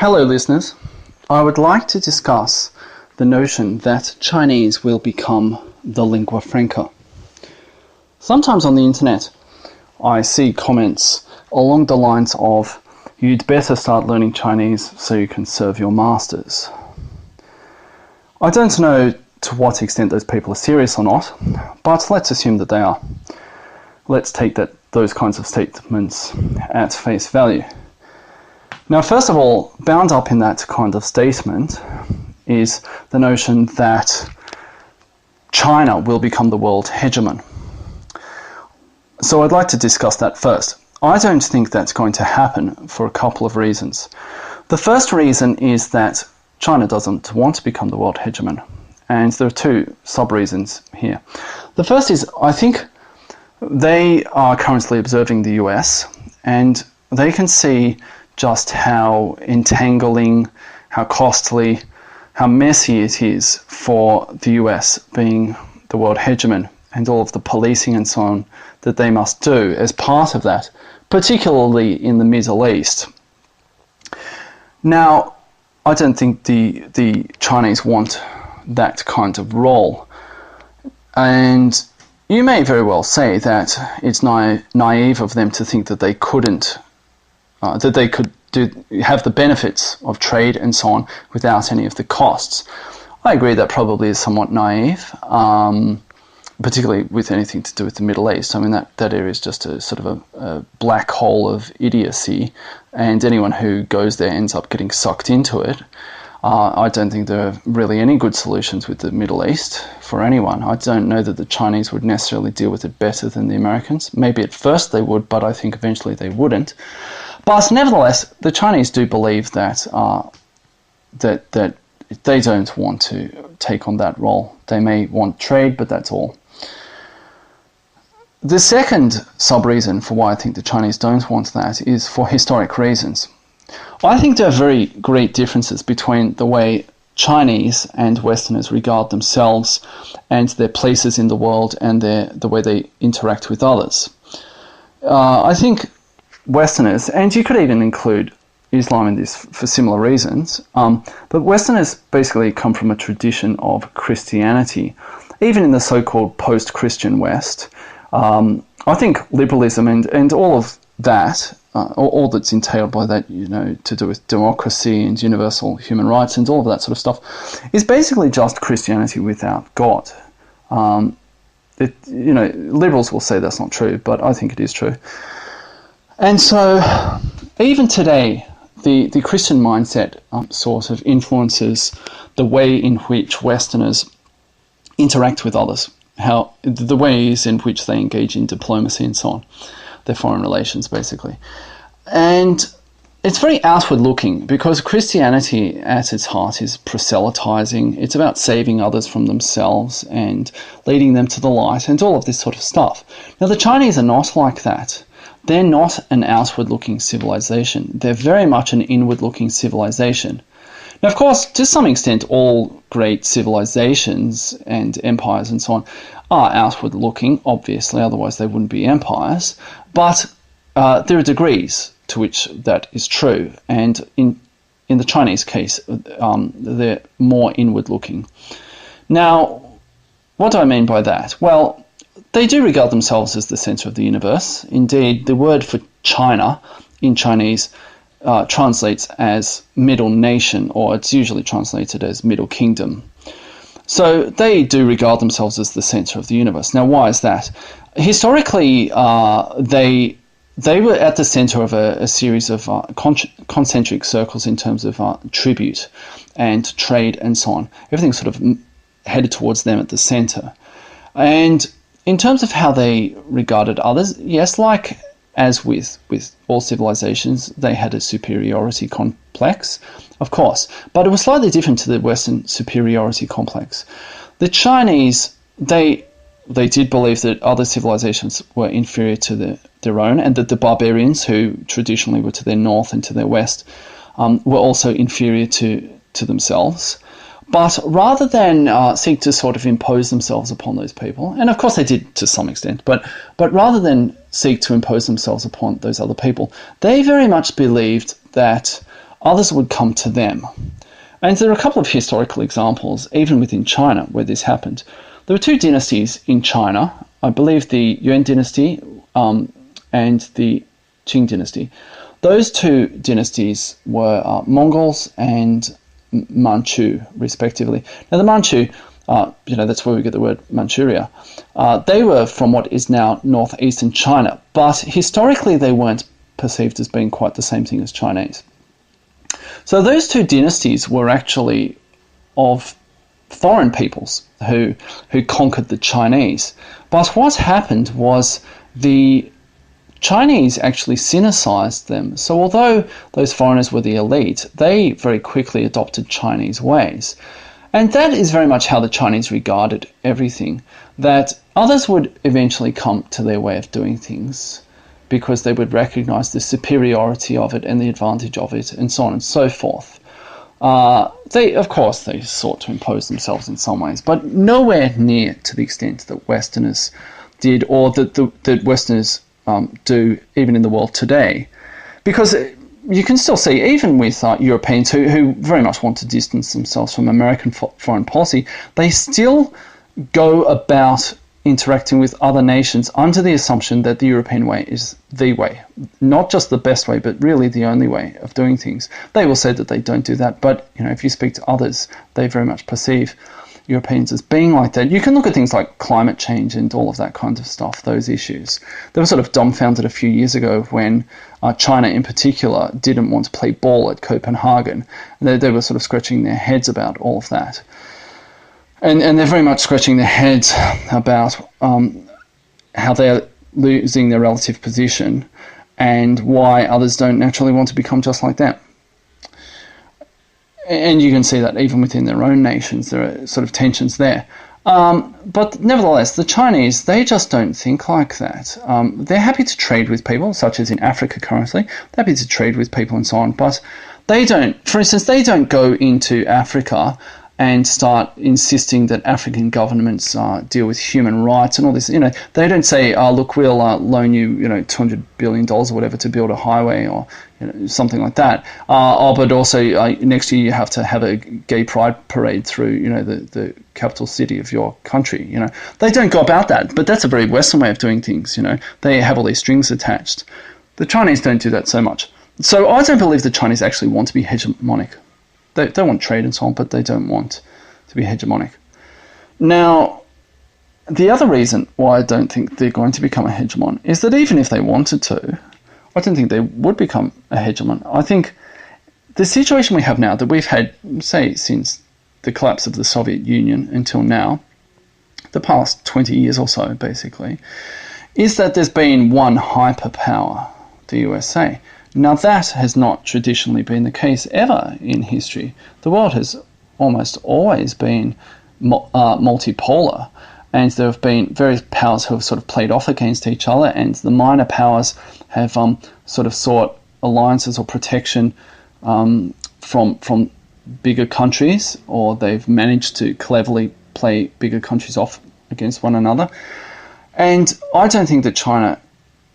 Hello listeners, I would like to discuss the notion that Chinese will become the lingua franca. Sometimes on the internet I see comments along the lines of, you'd better start learning Chinese so you can serve your masters. I don't know to what extent those people are serious or not, but let's assume that they are. Let's take those kinds of statements at face value. Now, first of all, bound up in that kind of statement is the notion that China will become the world hegemon. So I'd like to discuss that first. I don't think that's going to happen for a couple of reasons. The first reason is that China doesn't want to become the world hegemon, and there are two sub-reasons here. The first is, I think they are currently observing the US, and they can see just how entangling, how costly, how messy it is for the US being the world hegemon, and all of the policing and so on that they must do as part of that, particularly in the Middle East. Now, I don't think the Chinese want that kind of role, and you may very well say that it's naive of them to think that they couldn't, that they could have the benefits of trade and so on without any of the costs. I agree that probably is somewhat naive, particularly with anything to do with the Middle East. I mean, that area is just a sort of a black hole of idiocy, and anyone who goes there ends up getting sucked into it. I don't think there are really any good solutions with the Middle East for anyone. I don't know that the Chinese would necessarily deal with it better than the Americans. Maybe at first they would, but I think eventually they wouldn't. But nevertheless, the Chinese do believe that that they don't want to take on that role. They may want trade, but that's all. The second sub-reason for why I think the Chinese don't want that is for historic reasons. I think there are very great differences between the way Chinese and Westerners regard themselves and their places in the world and the way they interact with others. I think Westerners, and you could even include Islam in this for similar reasons, but Westerners basically come from a tradition of Christianity. Even in the so-called post-Christian West, I think liberalism and all of that, all that's entailed by that, to do with democracy and universal human rights and all of that sort of stuff, is basically just Christianity without God. Liberals will say that's not true, but I think it is true. And so, even today, the Christian mindset sort of influences the way in which Westerners interact with others, how the ways in which they engage in diplomacy and so on, their foreign relations basically. And it's very outward looking because Christianity at its heart is proselytizing. It's about saving others from themselves and leading them to the light and all of this sort of stuff. Now the Chinese are not like that. They're not an outward looking civilization. They're very much an inward looking civilization. Now, of course, to some extent, all great civilizations and empires and so on are outward looking, obviously, otherwise they wouldn't be empires. But there are degrees to which that is true. And in the Chinese case, they're more inward looking. Now, what do I mean by that? Well, they do regard themselves as the center of the universe. Indeed, the word for China in Chinese translates as middle nation, or it's usually translated as middle kingdom. So they do regard themselves as the center of the universe. Now, why is that? Historically, they were at the center of a series of concentric circles in terms of tribute and trade and so on. Everything sort of headed towards them at the center. And in terms of how they regarded others, yes, like as with all civilizations, they had a superiority complex, of course, but it was slightly different to the Western superiority complex. The Chinese, they did believe that other civilizations were inferior to their own, and that the barbarians, who traditionally were to their north and to their west, were also inferior to themselves. But rather than seek to sort of impose themselves upon those people, and of course they did to some extent, but rather than seek to impose themselves upon those other people, they very much believed that others would come to them. And there are a couple of historical examples, even within China, where this happened. There were two dynasties in China, I believe the Yuan dynasty and the Qing dynasty. Those two dynasties were Mongols and Manchu, respectively. Now, the Manchu, that's where we get the word Manchuria. They were from what is now northeastern China, but historically they weren't perceived as being quite the same thing as Chinese. So those two dynasties were actually of foreign peoples who conquered the Chinese. But what happened was the Chinese actually Sinicized them. So although those foreigners were the elite, they very quickly adopted Chinese ways. And that is very much how the Chinese regarded everything, that others would eventually come to their way of doing things because they would recognize the superiority of it and the advantage of it and so on and so forth. They sought to impose themselves in some ways, but nowhere near to the extent that Westerners did, or that Westerners do even in the world today. Because you can still see, even with Europeans who very much want to distance themselves from American foreign policy, they still go about interacting with other nations under the assumption that the European way is the way. Not just the best way, but really the only way of doing things. They will say that they don't do that, but if you speak to others, they very much perceive Europeans as being like that. You can look at things like climate change and all of that kind of stuff, those issues. They were sort of dumbfounded a few years ago when China in particular didn't want to play ball at Copenhagen. They were sort of scratching their heads about all of that. And they're very much scratching their heads about how they're losing their relative position and why others don't naturally want to become just like them. And you can see that even within their own nations, there are sort of tensions there. But nevertheless, the Chinese, they just don't think like that. They're happy to trade with people, such as in Africa currently. They're happy to trade with people and so on. But they don't, for instance, they don't go into Africa and start insisting that African governments deal with human rights and all this. They don't say, look, we'll loan you, $200 billion or whatever to build a highway or something like that. But also next year you have to have a gay pride parade through, the capital city of your country. They don't go about that, but that's a very Western way of doing things. They have all these strings attached. The Chinese don't do that so much. So I don't believe the Chinese actually want to be hegemonic. They want trade and so on, but they don't want to be hegemonic. Now, the other reason why I don't think they're going to become a hegemon is that even if they wanted to, I don't think they would become a hegemon. I think the situation we have now, that we've had, say, since the collapse of the Soviet Union until now, the past 20 years or so, basically, is that there's been one hyperpower, the USA. Now, that has not traditionally been the case ever in history. The world has almost always been multipolar, and there have been various powers who have sort of played off against each other, and the minor powers have sort of sought alliances or protection from bigger countries, or they've managed to cleverly play bigger countries off against one another. And I don't think that China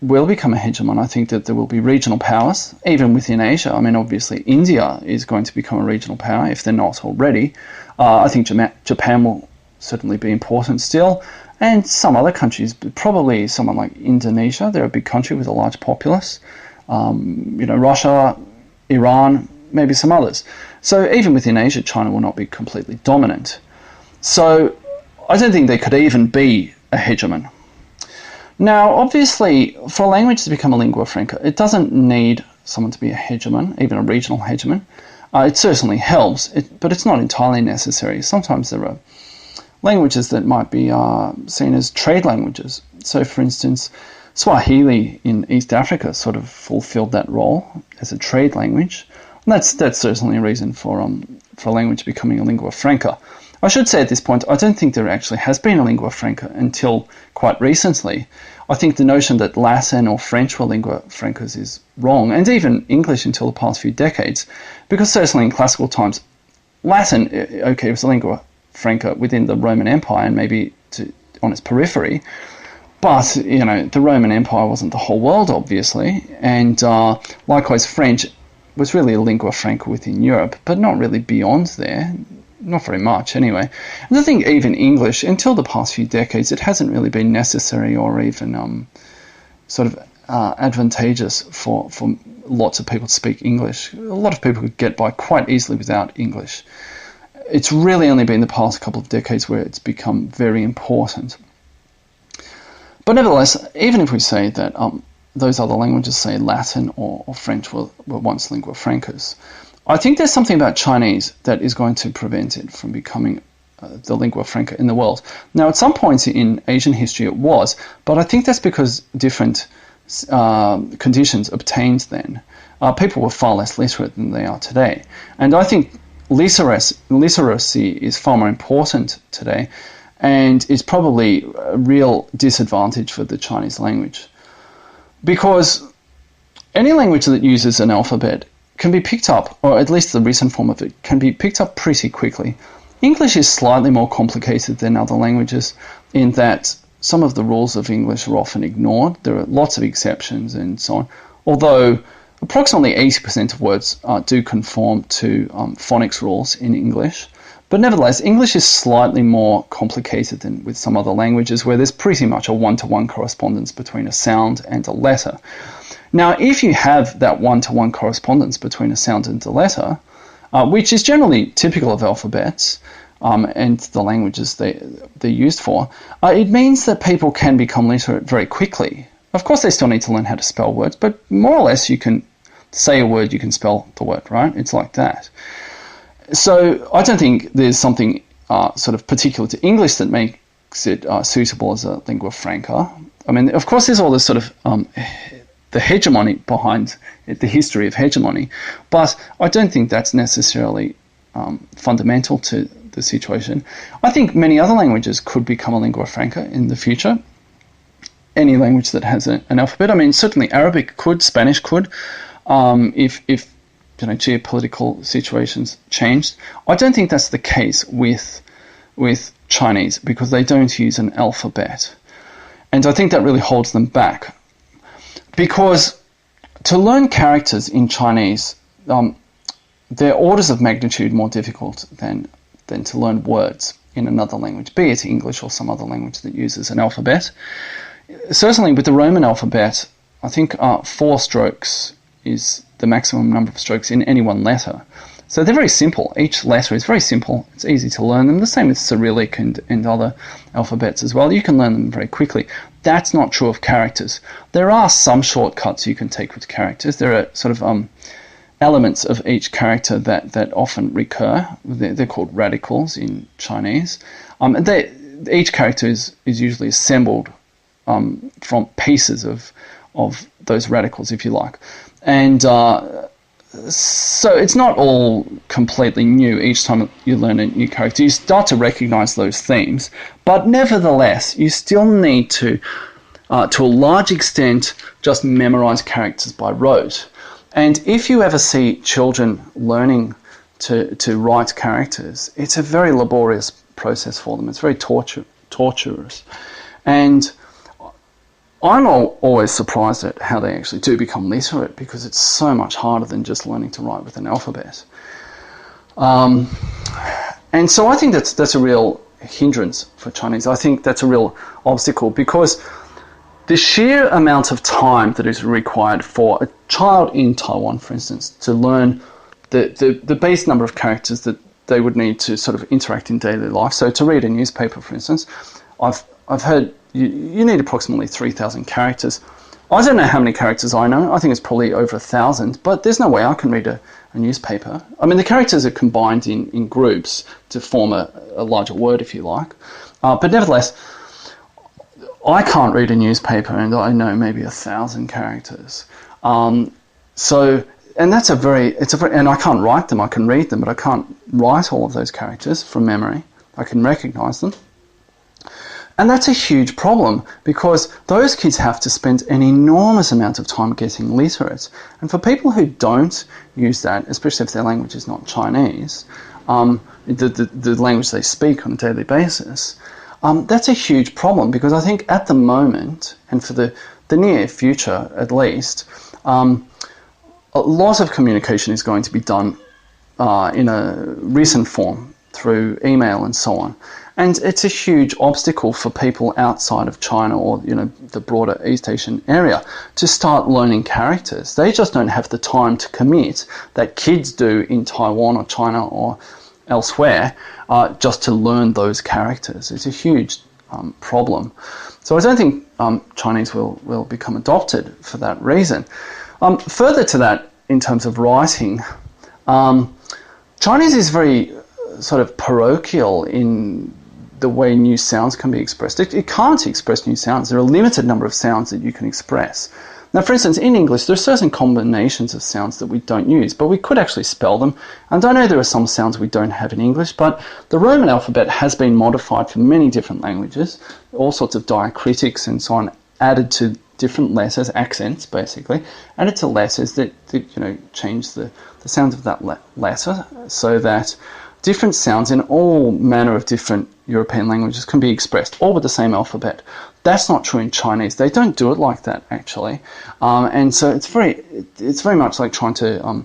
will become a hegemon. I think that there will be regional powers, even within Asia. I mean, obviously, India is going to become a regional power, if they're not already. I think Japan will certainly be important still, and some other countries, probably someone like Indonesia. They're a big country with a large populace. Russia, Iran, maybe some others. So even within Asia, China will not be completely dominant. So I don't think they could even be a hegemon. Now, obviously, for a language to become a lingua franca, it doesn't need someone to be a hegemon, even a regional hegemon. It certainly helps, but it's not entirely necessary. Sometimes there are languages that might be seen as trade languages. So, for instance, Swahili in East Africa sort of fulfilled that role as a trade language. And that's certainly a reason for a language becoming a lingua franca. I should say at this point, I don't think there actually has been a lingua franca until quite recently. I think the notion that Latin or French were lingua francas is wrong, and even English until the past few decades, because certainly in classical times, Latin, okay, was a lingua franca within the Roman Empire and maybe on its periphery, but, the Roman Empire wasn't the whole world, obviously, and likewise French was really a lingua franca within Europe, but not really beyond there. Not very much, anyway. And I think even English, until the past few decades, it hasn't really been necessary or even advantageous for lots of people to speak English. A lot of people could get by quite easily without English. It's really only been the past couple of decades where it's become very important. But nevertheless, even if we say that those other languages, say Latin or French, were once lingua francas, I think there's something about Chinese that is going to prevent it from becoming the lingua franca in the world. Now, at some points in Asian history it was, but I think that's because different conditions obtained then. People were far less literate than they are today. And I think literacy is far more important today and is probably a real disadvantage for the Chinese language. Because any language that uses an alphabet can be picked up, or at least the written form of it, can be picked up pretty quickly. English is slightly more complicated than other languages in that some of the rules of English are often ignored. There are lots of exceptions and so on, although approximately 80% of words do conform to phonics rules in English. But nevertheless, English is slightly more complicated than with some other languages where there's pretty much a one-to-one correspondence between a sound and a letter. Now, if you have that one-to-one correspondence between a sound and a letter, which is generally typical of alphabets and the languages they're used for, it means that people can become literate very quickly. Of course, they still need to learn how to spell words, but more or less you can say a word, you can spell the word, right? It's like that. So I don't think there's something sort of particular to English that makes it suitable as a lingua franca. I mean, of course, there's all this sort of the hegemony behind it, the history of hegemony, but I don't think that's necessarily fundamental to the situation. I think many other languages could become a lingua franca in the future. Any language that has an alphabet. I mean, certainly Arabic could, Spanish could, if geopolitical situations changed. I don't think that's the case with Chinese because they don't use an alphabet. And I think that really holds them back. Because to learn characters in Chinese, they're orders of magnitude more difficult than to learn words in another language, be it English or some other language that uses an alphabet. Certainly with the Roman alphabet, I think 4 strokes is the maximum number of strokes in any one letter. So they're very simple. Each letter is very simple. It's easy to learn them. The same with Cyrillic and other alphabets as well. You can learn them very quickly. That's not true of characters. There are some shortcuts you can take with characters. There are sort of elements of each character that often recur. They're called radicals in Chinese. Each character is usually assembled from pieces of those radicals, if you like. And so it's not all completely new. Each time you learn a new character, you start to recognize those themes. But nevertheless, you still need to a large extent, just memorize characters by rote. And if you ever see children learning to write characters, it's a very laborious process for them. It's very torturous. And I'm always surprised at how they actually do become literate because it's so much harder than just learning to write with an alphabet. And so I think that's a real hindrance for Chinese. I think that's a real obstacle because the sheer amount of time that is required for a child in Taiwan, for instance, to learn the base number of characters that they would need to sort of interact in daily life. So to read a newspaper, for instance, I've heard you need approximately 3,000 characters. I don't know how many characters I know. I think it's probably over 1,000, but there's no way I can read a newspaper. I mean, the characters are combined in groups to form a larger word, if you like. But nevertheless, I can't read a newspaper and I know maybe 1,000 characters. And that's and I can't write them. I can read them, but I can't write all of those characters from memory. I can recognize them. And that's a huge problem because those kids have to spend an enormous amount of time getting literate. And for people who don't use that, especially if their language is not Chinese, the language they speak on a daily basis, that's a huge problem because I think at the moment, and for the near future at least, a lot of communication is going to be done in a written form through email and so on. And it's a huge obstacle for people outside of China or, the broader East Asian area to start learning characters. They just don't have the time to commit that kids do in Taiwan or China or elsewhere just to learn those characters. It's a huge problem. So I don't think Chinese will become adopted for that reason. Further to that, in terms of writing, Chinese is very sort of parochial in the way new sounds can be expressed. It can't express new sounds. There are a limited number of sounds that you can express. Now, for instance, in English, there are certain combinations of sounds that we don't use, but we could actually spell them. And I know there are some sounds we don't have in English, but the Roman alphabet has been modified for many different languages, all sorts of diacritics and so on, added to different letters, accents basically, added to letters that change the sounds of that letter so that different sounds in all manner of different European languages can be expressed, all with the same alphabet. That's not true in Chinese. They don't do it like that, actually. And so it's very much like trying to,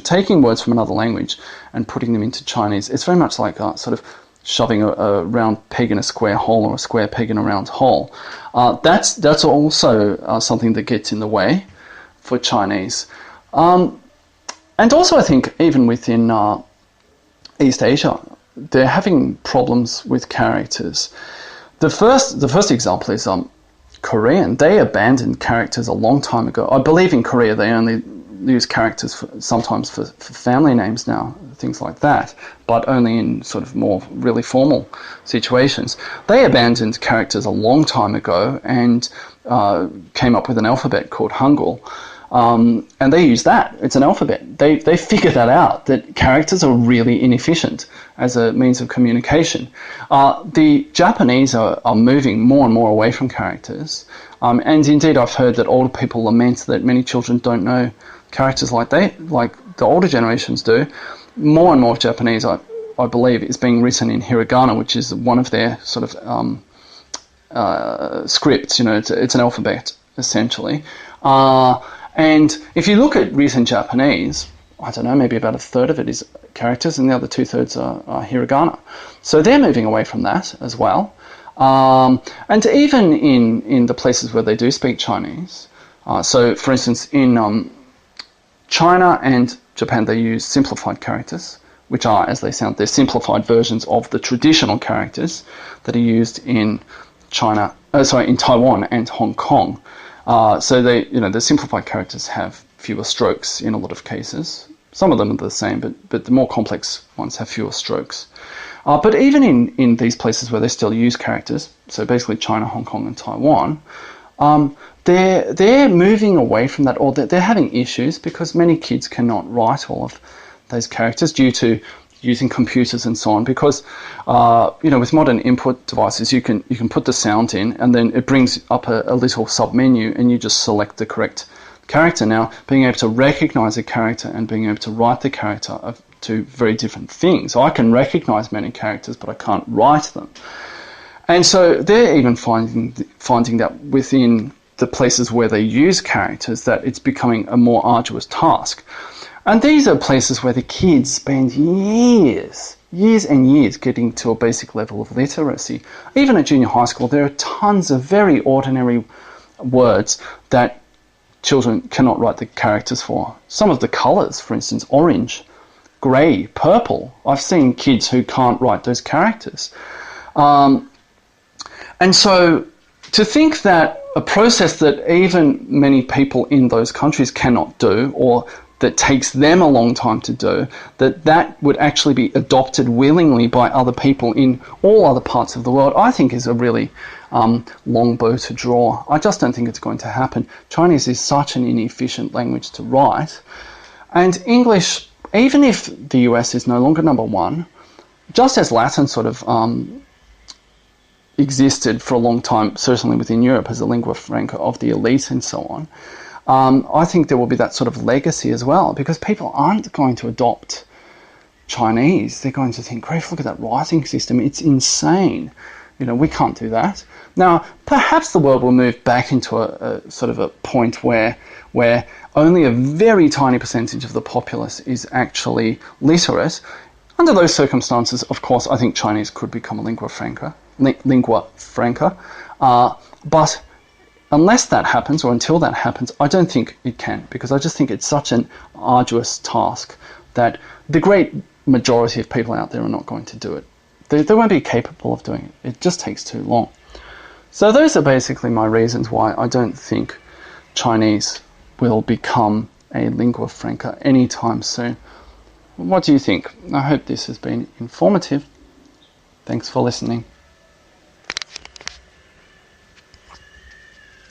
taking words from another language and putting them into Chinese. It's very much like sort of shoving a round peg in a square hole or a square peg in a round hole. That's also something that gets in the way for Chinese. And also I think even within East Asia, they're having problems with characters. The first example is Korean. They abandoned characters a long time ago. I believe in Korea they only use characters sometimes for family names now, things like that, but only in sort of more really formal situations. They abandoned characters a long time ago and came up with an alphabet called Hangul. And they use that. It's an alphabet. They figure that out, that characters are really inefficient as a means of communication. The Japanese are moving more and more away from characters. And indeed, I've heard that older people lament that many children don't know characters like the older generations do. More and more of Japanese, I believe, is being written in hiragana, which is one of their sort of scripts. It's an alphabet, essentially. And if you look at recent Japanese, I don't know, maybe about a third of it is characters and the other 2/3 are hiragana. So they're moving away from that as well. And even in the places where they do speak Chinese, so for instance, in China and Japan, they use simplified characters, which are, as they sound, they're simplified versions of the traditional characters that are used in in Taiwan and Hong Kong. So the simplified characters have fewer strokes in a lot of cases. Some of them are the same, but the more complex ones have fewer strokes. But even in these places where they still use characters, so basically China, Hong Kong, and Taiwan, they're moving away from that, or they're having issues because many kids cannot write all of those characters due to using computers and so on, because with modern input devices you can put the sound in and then it brings up a little sub-menu and you just select the correct character. Now, being able to recognize a character and being able to write the character are two very different things. I can recognize many characters, but I can't write them. And so they're even finding that within the places where they use characters that it's becoming a more arduous task. And these are places where the kids spend years and years getting to a basic level of literacy. Even at junior high school, there are tons of very ordinary words that children cannot write the characters for. Some of the colours, for instance, orange, grey, purple. I've seen kids who can't write those characters. And so to think that a process that even many people in those countries cannot do, or that takes them a long time to do, that would actually be adopted willingly by other people in all other parts of the world, I think is a really long bow to draw. I just don't think it's going to happen. Chinese is such an inefficient language to write. And English, even if the US is no longer number one, just as Latin sort of existed for a long time, certainly within Europe, as a lingua franca of the elite and so on, I think there will be that sort of legacy as well, because people aren't going to adopt Chinese. They're going to think, Griff, look at that writing system. It's insane. We can't do that. Now, perhaps the world will move back into a sort of a point where only a very tiny percentage of the populace is actually literate. Under those circumstances, of course, I think Chinese could become a lingua franca. But unless that happens, or until that happens, I don't think it can, because I just think it's such an arduous task that the great majority of people out there are not going to do it. They won't be capable of doing it. It just takes too long. So those are basically my reasons why I don't think Chinese will become a lingua franca anytime soon. What do you think? I hope this has been informative. Thanks for listening.